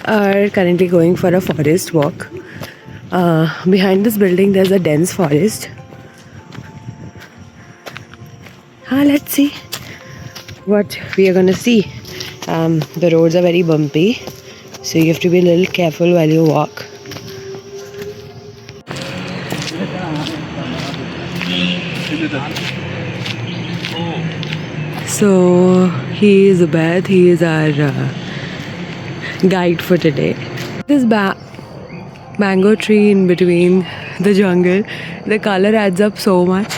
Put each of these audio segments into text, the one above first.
are currently going for a forest walk. Behind this building there's a dense forest. Let's see what we are gonna see. The roads are very bumpy, so you have to be a little careful while you walk. So he is Ubaid, he is our guide for today. This mango tree in between the jungle, the color adds up so much.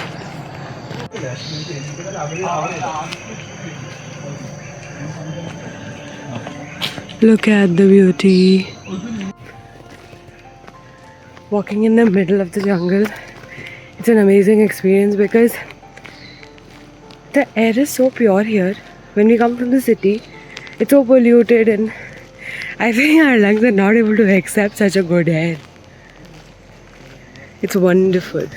Look at the beauty. Walking in the middle of the jungle, it's an amazing experience because the air is so pure here. When we come from the city, it's so polluted and I think our lungs are not able to accept such a good air. It's wonderful.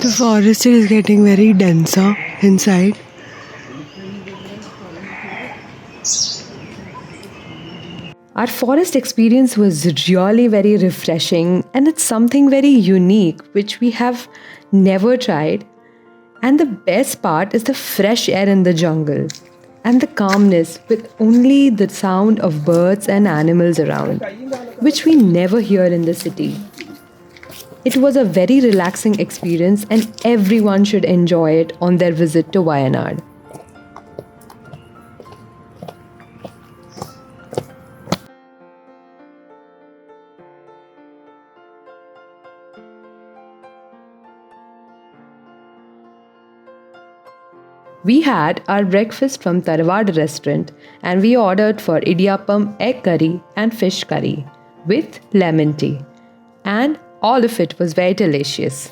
The forest is getting very denser inside. Our forest experience was really very refreshing, and it's something very unique which we have never tried. And the best part is the fresh air in the jungle and the calmness with only the sound of birds and animals around, which we never hear in the city. It was a very relaxing experience and everyone should enjoy it on their visit to Wayanad. We had our breakfast from Tarwad restaurant and we ordered for idiyappam, egg curry and fish curry with lemon tea. And all of it was very delicious.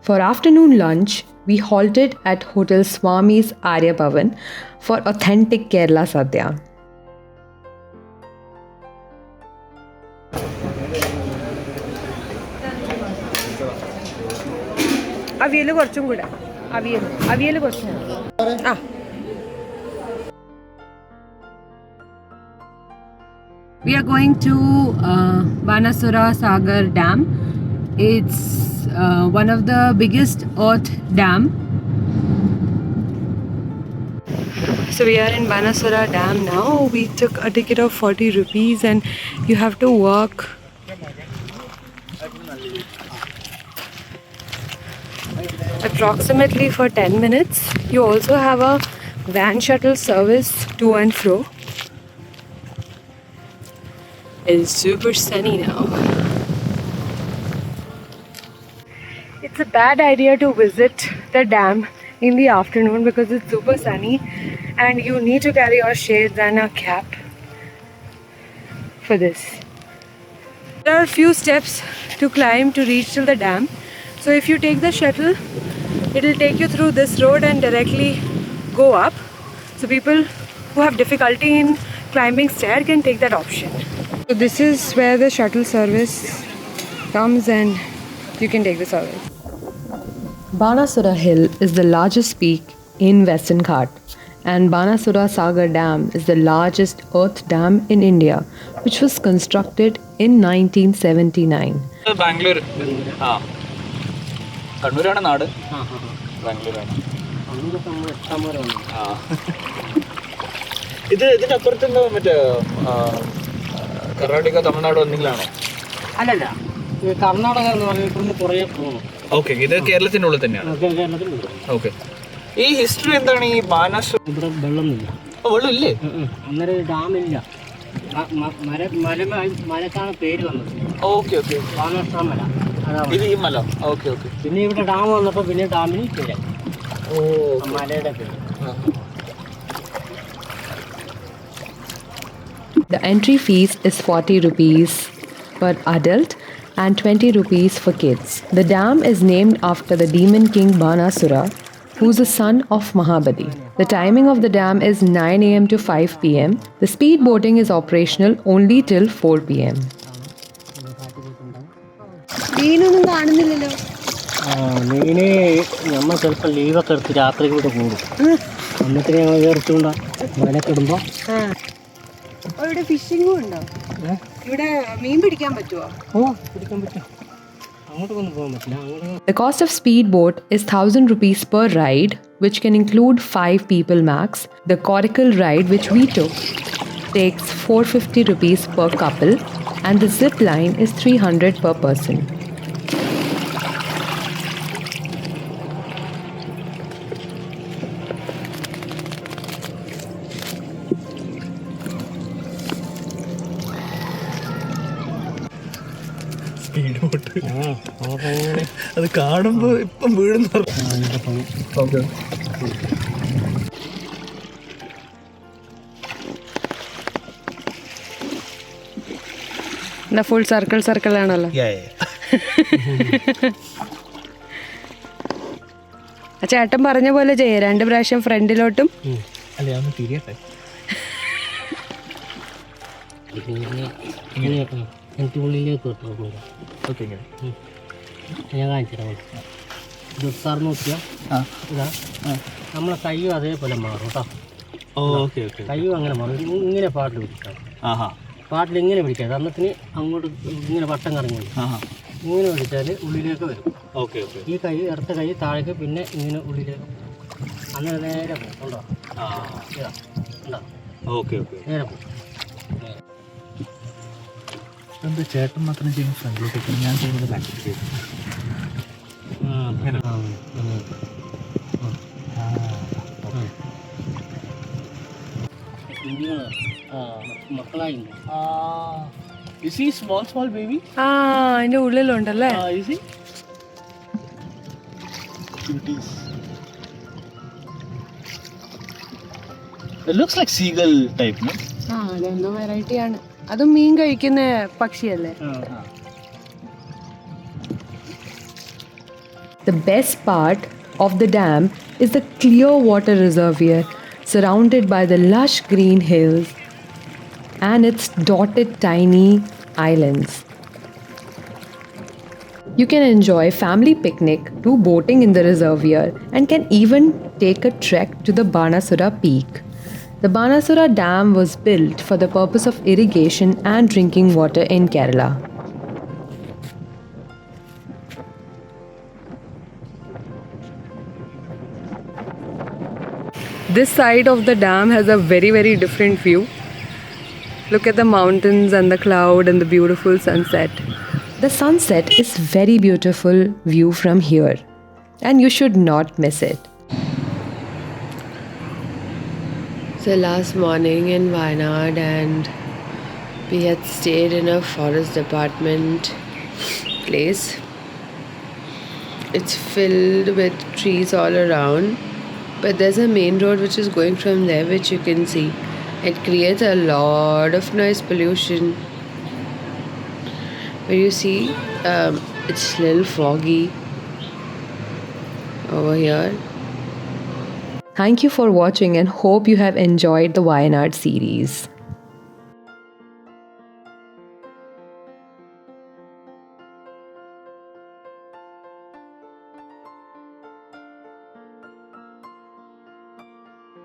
For afternoon lunch, we halted at Hotel Swami's Arya Bhavan for authentic Kerala Sadhya. Avial കുറച്ചും കൂടെ അവിയൽ കുറച്ചും We are going to Banasura Sagar Dam. It's one of the biggest earth dam. So we are in Banasura Dam now. We took a ticket of 40 rupees and you have to walk approximately for 10 minutes. You also have a van shuttle service to and fro. It's super sunny now. It's a bad idea to visit the dam in the afternoon because it's super sunny and you need to carry your shades and a cap for this. There are a few steps to climb to reach till the dam. So if you take the shuttle, it will take you through this road and directly go up. So people who have difficulty in climbing stair can take that option. So this is where the shuttle service comes and you can take the service. Banasura Hill is the largest peak in Western Ghat and Banasura Sagar Dam is the largest earth dam in India which was constructed in 1979. Bangalore. കണ്ണൂരാണ് നാട് ബാംഗ്ലൂരാണ് ഇതിന്റെ അപ്പുറത്തുള്ള മറ്റേ കർണാടക തമിഴ്നാട് എന്തെങ്കിലാണോ അല്ലല്ല കർണാടക എന്ന് പറഞ്ഞിട്ട് കുറേ പോകണം ഓക്കെ ഇത് കേരളത്തിന്റെ ഉള്ളിൽ തന്നെയാണ് ഓക്കെ ഈ ഹിസ്റ്ററി എന്താണ് ഈ ബാനാസുര ഇവിടെ വെള്ളമൊന്നുമില്ല വെള്ളമില്ലേ അന്നേരം ഡാമില്ല മലക്കാണ് പേര് വന്നത് ഓക്കെ ഓക്കെ ബാനാസുര മല ഇത് ഈ മല ഓക്കെ ഓക്കെ പിന്നെ ഇവിടെ ഡാം വന്നപ്പോൾ പിന്നെ ഡാമിന് പേരായി മലയുടെ പേര്. The entry fees is 40 rupees per adult and 20 rupees for kids. The dam is named after the demon king Banasura, who's a son of Mahabali. The timing of the dam is 9 a.m. to 5 p.m. The speed boating is operational only till 4 p.m. മീനൊന്നും കാണുന്നില്ലല്ലോ മീന് നമ്മൾ ചിലപ്പോൾ ലീവൊക്കെ എടുത്ത് രാത്രി കൂടെ കൂടും. എന്നിട്ട് ഞങ്ങൾ കയറിച്ചുകൊണ്ടാ വലയൊക്കെ ഇടുമ്പോൾ. അപ്പോൾ ഇവിടെ ഫിഷിങ്ങും ഉണ്ടോ? ഇവിടെ മീൻ പിടിക്കാൻ പറ്റുമോ? പിടിക്കാൻ പറ്റും. അങ്ങോട്ടൊന്നും പോകാൻ പറ്റില്ല. The cost of speedboat is 1,000 rupees per ride, which can include 5 people max. The coracle ride, which we took, takes 450 rupees per couple, and the zip line is 300 per person. Speed boat അങ്ങോട്ടങ്ങനെ അത് കാണുമ്പോൾ ഇപ്പം വീഴുന്ന. Okay. എന്താ full circle ആണല്ലോ. ആ ചേട്ടൻ പറഞ്ഞ പോലെ ചെയ്യാം. 2 പ്രാവശ്യം ഫ്രണ്ടിലോട്ടും. അല്ലേ ഒന്ന് തിരിയട്ടെ. എനിക്ക് ഉള്ളിലേക്ക് കിട്ടും. ഓക്കെ ഇങ്ങനെ ഞാൻ കാണിച്ചിട്ടാ ഇത് സാർ നോക്കിയാൽ ഇതാ നമ്മളെ കയ്യും അതേപോലെ മാറും കേട്ടോ. Okay okay. കയ്യും അങ്ങനെ മാറും. ഇങ്ങനെ പാട്ടിൽ പിടിക്കാം. പാട്ടിൽ ഇങ്ങനെ പിടിക്കാം. അന്നത്തിന് അങ്ങോട്ട് ഇങ്ങനെ വട്ടം കറങ്ങി ഇങ്ങനെ പിടിച്ചാൽ ഉള്ളിലേക്ക് വരും. Okay okay. ഈ കൈ ഇടത്ത കൈ താഴേക്ക് പിന്നെ ഇങ്ങനെ ഉള്ളിലേക്ക് അങ്ങനെ നേരെ പോകും. ഉണ്ടോ? ഇതാ ഉണ്ടോ? Okay okay. നേരെ പോകും. എന്താ ചേട്ടൻ മാത്രം ചെയ്യുന്ന ഫ്രണ്ടിലോട്ട് ഞാൻ ചെയ്യുന്നത് ബാക്കിൽ ചെയ്തു. മക്കളായി സ്മോൾ ബേബി. ആ അതിന്റെ ഉള്ളിലുണ്ടല്ലേ. It looks like seagull type, no? ആ അതെന്തോ വെറൈറ്റി ആണ്. അതും മീൻ കഴിക്കുന്ന പക്ഷിയല്ലേ. The best part of the dam is the clear water reservoir surrounded by the lush green hills and its dotted tiny islands. You can enjoy family picnic, do boating in the reservoir, and can even take a trek to the Banasura peak. The Banasura Dam was built for the purpose of irrigation and drinking water in Kerala. This side of the dam has a very different view. Look at the mountains and the cloud and the beautiful sunset. The sunset is very beautiful view from here, and you should not miss it. So last morning in Wayanad, and we had stayed in a forest department place. It's filled with trees all around, but there's a main road which is going from there, which you can see. It creates a lot of noise pollution. But you see, it's a little foggy over here. Thank you for watching and hope you have enjoyed the Wayanad series.